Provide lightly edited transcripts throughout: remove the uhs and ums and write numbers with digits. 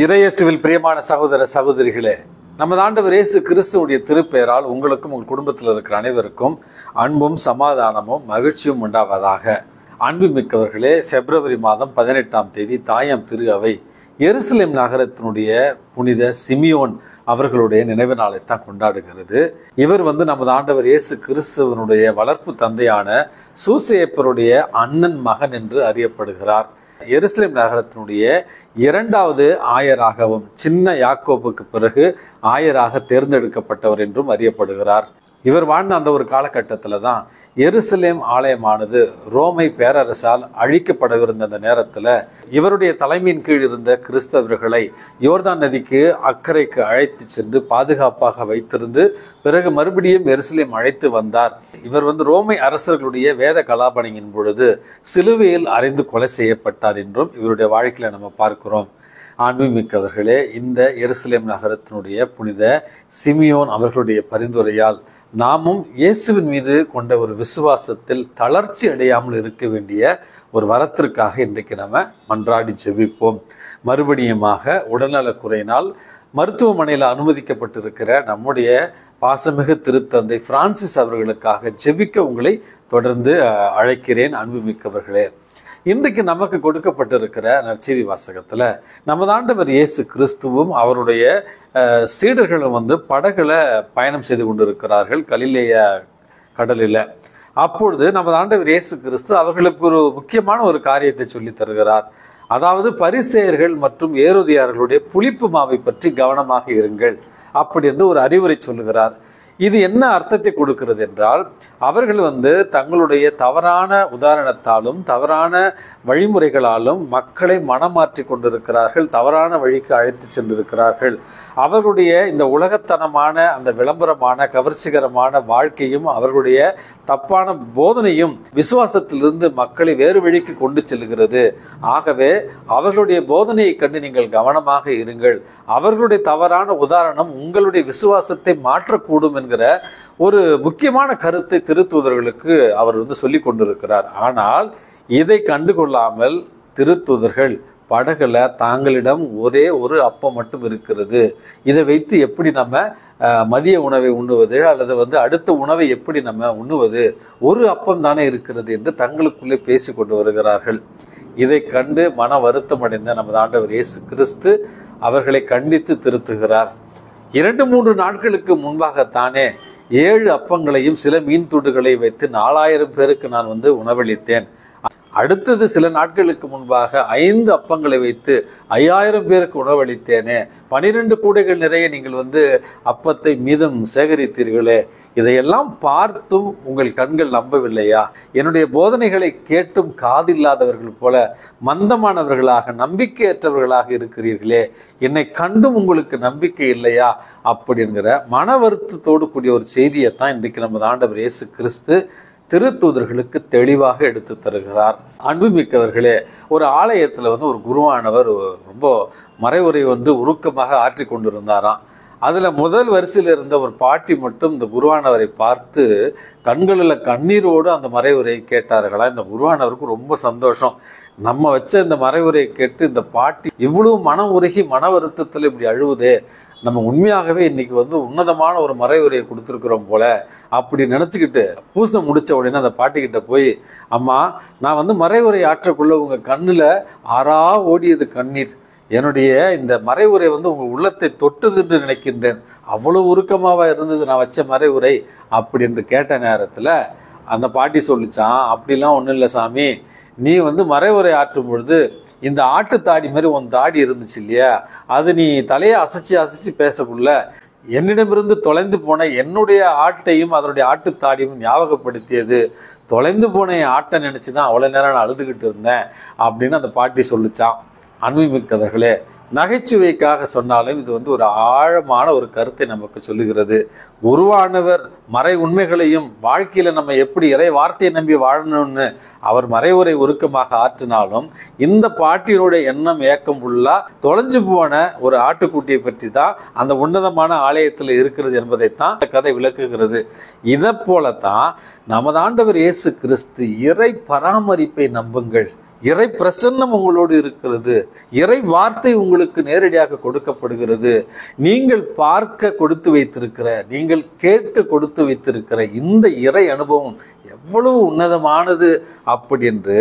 இறையேசுவில் பிரியமான சகோதர சகோதரிகளே, நமது ஆண்டவர் இயேசு கிறிஸ்துவுடைய திருப்பெயரால் உங்களுக்கும் உங்கள் குடும்பத்தில் இருக்கிற அனைவருக்கும் அன்பும் சமாதானமும் மகிழ்ச்சியும் உண்டாவதாக. அன்புமிக்கவர்களே, பிப்ரவரி மாதம் 18ஆம் தேதி தாயாம் திரு அவை எருசலேம் நகரத்தினுடைய புனித சிமியோன் அவர்களுடைய நினைவு நாளைத்தான் கொண்டாடுகிறது. இவர் நமது ஆண்டவர் இயேசு கிறிஸ்துவனுடைய வளர்ப்பு தந்தையான சூசேப்பருடைய அண்ணன் மகன் என்று அறியப்படுகிறார். எருசலேம் நகரத்தினுடைய இரண்டாவது ஆயராகவும் சின்ன யாக்கோபுக்கு பிறகு ஆயராக தேர்ந்தெடுக்கப்பட்டவர் என்றும் அறியப்படுகிறார். இவர் வாழ்ந்த அந்த ஒரு காலகட்டத்தில் தான் எருசலேம் ஆலயமானது ரோமை பேரரசால் அழிக்கப்படவிருந்த அந்த நேரத்தில் இவருடைய தலைமையின் கீழ் இருந்த கிறிஸ்தவர்களை யோர்தான் நதிக்கு அக்கறைக்கு அழைத்து சென்று பாதுகாப்பாக வைத்திருந்து பிறகு மறுபடியும் எருசலேம் அழைத்து வந்தார். இவர் ரோமை அரசர்களுடைய வேத கலாபனையின் பொழுது சிலுவையில் அறைந்து கொலை செய்யப்பட்டார் என்றும் இவருடைய வாழ்க்கையில நம்ம பார்க்கிறோம். அன்புமிக்கவர்களே, இந்த எருசலேம் நகரத்தினுடைய புனித சிமியோன் அவர்களுடைய பரிந்துரையால் நாமும் இயேசுவின் மீது கொண்ட ஒரு விசுவாசத்தில் தளர்ச்சி அடையாமல் இருக்க வேண்டிய ஒரு வரத்திற்காக இன்றைக்கு நம்ம மன்றாடி ஜெபிப்போம். மறுபடியுமாக உடல்நலக் குறையினால் மருத்துவமனையில் அனுமதிக்கப்பட்டிருக்கிற நம்முடைய பாசமிகு திருத்தந்தை பிரான்சிஸ் அவர்களுக்காக ஜெபிக்க உங்களை தொடர்ந்து அழைக்கிறேன். அன்புமிக்கவர்களே, இன்றைக்கு நமக்கு கொடுக்கப்பட்டிருக்கிற நற்செய்தி வாசகத்துல நமது ஆண்டவர் இயேசு கிறிஸ்துவும் அவருடைய சீடர்களும் படகுல பயணம் செய்து கொண்டிருக்கிறார்கள் கலிலேய கடலில். அப்பொழுது நமது ஆண்டவர் இயேசு கிறிஸ்து அவர்களுக்கு ஒரு முக்கியமான ஒரு காரியத்தை சொல்லி தருகிறார். அதாவது பரிசேயர்கள் மற்றும் ஏரோதியார்களுடைய புளிப்பு மாவை பற்றி கவனமாக இருங்கள் அப்படி என்று ஒரு அறிவுரை சொல்லுகிறார். இது என்ன அர்த்தத்தை கொடுக்கிறது என்றால், அவர்கள் தங்களுடைய தவறான உதாரணத்தாலும் தவறான வழிமுறைகளாலும் மக்களை மனமாற்றி கொண்டிருக்கிறார்கள், தவறான வழிக்கு அழைத்து சென்றிருக்கிறார்கள். அவர்களுடைய இந்த உலகத்தனமான அந்த விளம்பரமான கவர்ச்சிகரமான வாழ்க்கையும் அவர்களுடைய தப்பான போதனையும் விசுவாசத்திலிருந்து மக்களை வேறு வழிக்கு கொண்டு செல்கிறது. ஆகவே அவர்களுடைய போதனையை கண்டு நீங்கள் கவனமாக இருங்கள். அவர்களுடைய தவறான உதாரணம் உங்களுடைய விசுவாசத்தை மாற்றக்கூடும் என்கிற ஒரு முக்கியமான கருத்தை திருத்தூதர்களுக்கு அவர் சொல்லிக் கொண்டிருக்கிறார். ஆனால் இதை கண்டுகொள்ளாமல் திருத்தூதர்கள் படகுல தாங்களிடம் ஒரே ஒரு அப்பம் மட்டும் இருக்கிறது, இதை வைத்து எப்படி நம்ம மதிய உணவை உண்ணுவது அல்லது அடுத்த உணவை எப்படி நம்ம உண்ணுவது, ஒரு அப்பம் தானே இருக்கிறது என்று தங்களுக்குள்ளே பேசி கொண்டு வருகிறார்கள். இதை கண்டு மன வருத்தம் அடைந்த நமது ஆண்டவர் இயேசு கிறிஸ்து அவர்களை கண்டித்து திருத்துகிறார். 2-3 நாட்களுக்கு முன்பாகத்தானே 7 அப்பங்களையும் சில மீன் துண்டுகளை வைத்து 4000 பேருக்கு நான் உணவளித்தேன். அடுத்தது சில நாட்களுக்கு முன்பாக 5 அப்பங்களை வைத்து 5000 பேருக்கு உணவளித்தேனே. 12 கூடைகள் நிறைய நீங்கள் அப்பத்தை மீதம் சேகரித்தீர்களே. இதையெல்லாம் பார்த்தும் உங்கள் கண்கள் நம்பவில்லையா? என்னுடைய போதனைகளை கேட்டும் காதில்லாதவர்கள் போல மந்தமானவர்களாக நம்பிக்கையற்றவர்களாக இருக்கிறீர்களே. என்னை கண்டும் உங்களுக்கு நம்பிக்கை இல்லையா? அப்படிங்கிற மன வருத்தத்தோடு கூடிய ஒரு செய்தியைத்தான் இன்றைக்கு நமது ஆண்டவர் இயேசு கிறிஸ்து திருத்தூதர்களுக்கு தெளிவாக எடுத்து தருகிறார். அன்புமிக்கவர்களே, ஒரு ஆலயத்துல ஒரு குருவானவர் ரொம்ப மறைவுரை உருக்கமாக ஆற்றி கொண்டிருந்தாராம். அதுல முதல் வரிசையில் இருந்த ஒரு பாட்டி மட்டும் இந்த குருவானவரை பார்த்து கண்களில் கண்ணீரோடு அந்த மறைவுரையை கேட்டார்களா. இந்த குருவானவருக்கு ரொம்ப சந்தோஷம். நம்ம வச்ச இந்த மறைவுரையை கேட்டு இந்த பாட்டி இவ்வளவு மனம் உருகி மன வருத்தத்தில் இப்படி அழுவுதே, நம்ம உண்மையாகவே இன்னைக்கு உன்னதமான ஒரு மறைவுரையை கொடுத்துருக்குறோம் போல அப்படி நினைச்சுக்கிட்டு பூசை முடிச்ச உடனே அந்த பாட்டி கிட்ட போய், அம்மா, நான் மறைவுரை ஆற்றக்குள்ள உங்க கண்ணுல ஆறா ஓடியது கண்ணீர், என்னுடைய இந்த மறைவுரை உங்க உள்ளத்தை தொட்டுது என்று நினைக்கின்றேன், அவ்வளவு உருக்கமாவா இருந்தது நான் வச்ச மறைவுரை அப்படி என்று கேட்ட நேரத்துல அந்த பாட்டி சொல்லிச்சான், அப்படிலாம் ஒண்ணும் இல்லை சாமி, நீ மறைவுரை ஆற்றும் பொழுது இந்த ஆட்டு தாடி மாதிரி உன் தாடி இருந்துச்சு இல்லையா, அது நீ தலையை அசைச்சு பேசக்குள்ள என்னிடமிருந்து தொலைந்து போன என்னுடைய ஆட்டையும் அதனுடைய ஆட்டு தாடியும் ஞாபகப்படுத்தியது, தொலைந்து போன என் ஆட்டை நினைச்சுதான் அவ்வளவு நேரம் நான் அழுதுகிட்டு இருந்தேன் அப்படின்னு அந்த பாட்டி சொல்லிச்சான். அன்புமிக்கவர்களே, நகைச்சுவைக்காக சொன்னாலும் இது ஒரு ஆழமான ஒரு கருத்தை நமக்கு சொல்லுகிறது. குருவானவர் மறை உண்மைகளையும் வாழ்க்கையில நம்ம எப்படி இறை வார்த்தையை நம்பி வாழணும்னு அவர் மறைவுரை உருக்கமாக ஆற்றினாலும் இந்த பாட்டியினுடைய எண்ணம் ஏக்கம் ஃபுல்லா தொலைஞ்சு போன ஒரு ஆட்டுக்குட்டியை பற்றி தான் அந்த உன்னதமான ஆலயத்தில் இருக்கிறது என்பதைத்தான் கதை விளக்குகிறது. இதை போலத்தான் நமது ஆண்டவர் இயேசு கிறிஸ்து இறை பராமரிப்பை நம்புங்கள், இறை பிரசன்னம் உங்களோடு இருக்கிறது. இறை வார்த்தை உங்களுக்கு நேரடியாக கொடுக்கப்படுகிறது. நீங்கள் பார்க்க கொடுத்து வைத்திருக்கிற, நீங்கள் கேட்க கொடுத்து வைத்திருக்கிற இந்த இறை அனுபவம் எவ்வளவு உன்னதமானது அப்படி என்று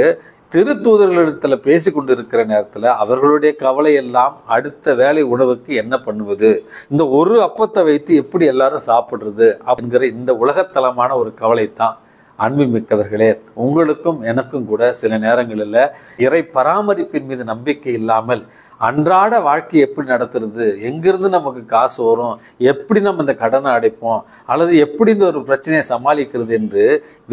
திருத்தூதர்களிடத்துல பேசி கொண்டிருக்கிற நேரத்துல அவர்களுடைய கவலை எல்லாம் அடுத்த வேளை உணவுக்கு என்ன பண்ணுவது, இந்த ஒரு அப்பத்தை வைத்து எப்படி எல்லாரும் சாப்பிடுறது அப்படிங்கிற இந்த உலகத்தலமான ஒரு கவலை தான். அன்புமிக்கவர்களே, உங்களுக்கும் எனக்கும் கூட சில நேரங்களில் இறை பராமரிப்பின் மீது நம்பிக்கை இல்லாமல் அன்றாட வாழ்க்கை எப்படி நடத்துறது, எங்கிருந்து நமக்கு காசு வரும், எப்படி நம்ம இந்த கடனை அடைப்போம், அல்லது எப்படி இந்த ஒரு பிரச்சனையை சமாளிக்கிறது என்று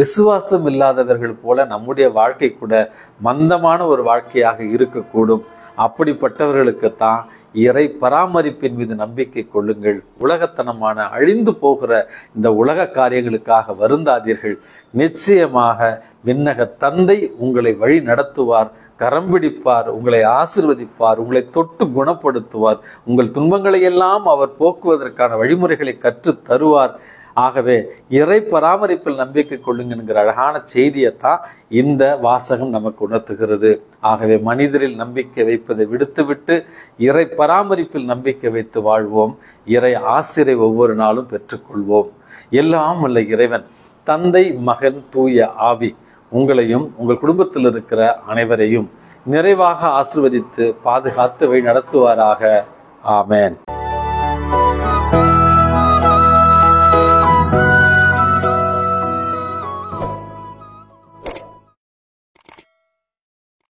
விசுவாசம் இல்லாதவர்கள் போல நம்முடைய வாழ்க்கை கூட மந்தமான ஒரு வாழ்க்கையாக இருக்கக்கூடும். அப்படிப்பட்டவர்களுக்குத்தான் இறை பராமரிப்பின் மீது நம்பிக்கை கொள்ளுங்கள். உலகத்தனமான அழிந்து போகிற இந்த உலக காரியங்களுக்காக வருந்தாதீர்கள். நிச்சயமாக விண்ணக தந்தை உங்களை வழி நடத்துவார், கரம் பிடிப்பார், உங்களை ஆசீர்வதிப்பார், உங்களை தொட்டு குணப்படுத்துவார், உங்கள் துன்பங்களை எல்லாம் அவர் போக்குவதற்கான வழிமுறைகளை கற்று தருவார். ஆகவே இறை பராமரிப்பில் நம்பிக்கை கொள்ளுங்க என்கிற அழகான செய்தியைத்தான் இந்த வாசகம் நமக்கு உணர்த்துகிறது. ஆகவே மனிதரில் நம்பிக்கை வைப்பதை விடுத்துவிட்டு இறை பராமரிப்பில் நம்பிக்கை வைத்து வாழ்வோம். இறை ஆசிரை ஒவ்வொரு நாளும் பெற்றுக்கொள்வோம். எல்லாம் வல்ல இறைவன் தந்தை, மகன், தூய ஆவி உங்களையும் உங்கள் குடும்பத்தில் இருக்கிற அனைவரையும் நிறைவாக ஆசீர்வதித்து பாதுகாத்து வழி நடத்துவாராக. ஆமென்.